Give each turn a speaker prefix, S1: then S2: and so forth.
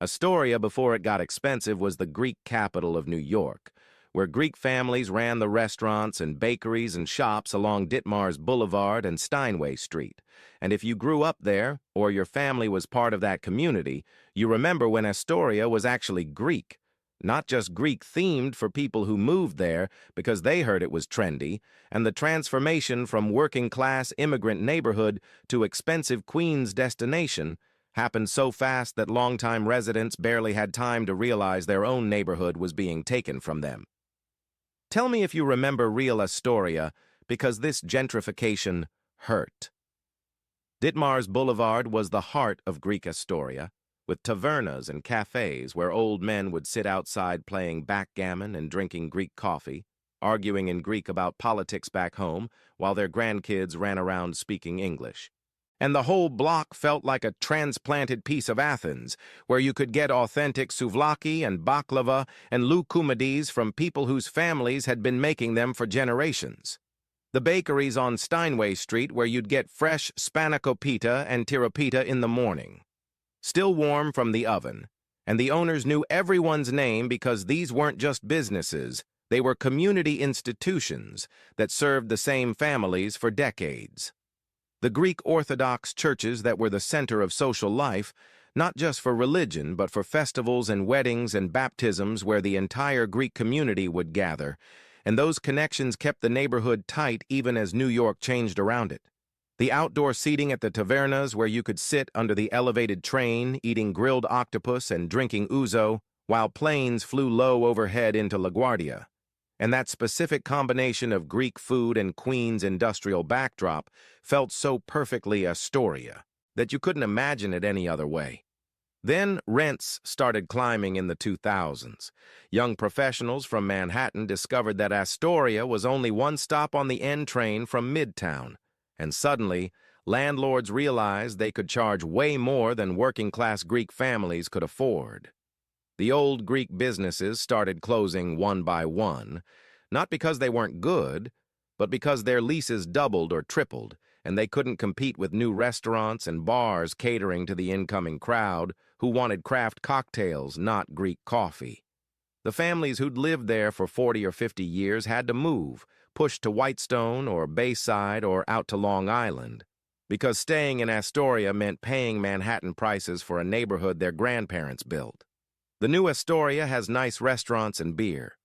S1: Astoria, before it got expensive, was the Greek capital of New York, where Greek families ran the restaurants and bakeries and shops along Ditmars Boulevard and Steinway Street. And if you grew up there, or your family was part of that community, you remember when Astoria was actually Greek. Not just Greek-themed for people who moved there because they heard it was trendy, and the transformation from working-class immigrant neighborhood to expensive Queens destination happened so fast that longtime residents barely had time to realize their own neighborhood was being taken from them. Tell me if you remember real Astoria, because this gentrification hurt. Ditmars Boulevard was the heart of Greek Astoria, with tavernas and cafes where old men would sit outside playing backgammon and drinking Greek coffee, arguing in Greek about politics back home while their grandkids ran around speaking English. And the whole block felt like a transplanted piece of Athens, where you could get authentic souvlaki and baklava and loukoumades from people whose families had been making them for generations. The bakeries on Steinway Street, where you'd get fresh spanakopita and tirapita in the morning, still warm from the oven, and the owners knew everyone's name because these weren't just businesses, they were community institutions that served the same families for decades. The Greek Orthodox churches that were the center of social life, not just for religion, but for festivals and weddings and baptisms where the entire Greek community would gather, and those connections kept the neighborhood tight even as New York changed around it. The outdoor seating at the tavernas where you could sit under the elevated train eating grilled octopus and drinking ouzo while planes flew low overhead into LaGuardia. And that specific combination of Greek food and Queens' industrial backdrop felt so perfectly Astoria that you couldn't imagine it any other way. Then rents started climbing in the 2000s. Young professionals from Manhattan discovered that Astoria was only one stop on the N train from Midtown, and suddenly, landlords realized they could charge way more than working-class Greek families could afford. The old Greek businesses started closing one by one, not because they weren't good, but because their leases doubled or tripled, and they couldn't compete with new restaurants and bars catering to the incoming crowd who wanted craft cocktails, not Greek coffee. The families who'd lived there for 40 or 50 years had to move, pushed to Whitestone or Bayside or out to Long Island, because staying in Astoria meant paying Manhattan prices for a neighborhood their grandparents built. The new Astoria has nice restaurants and beer,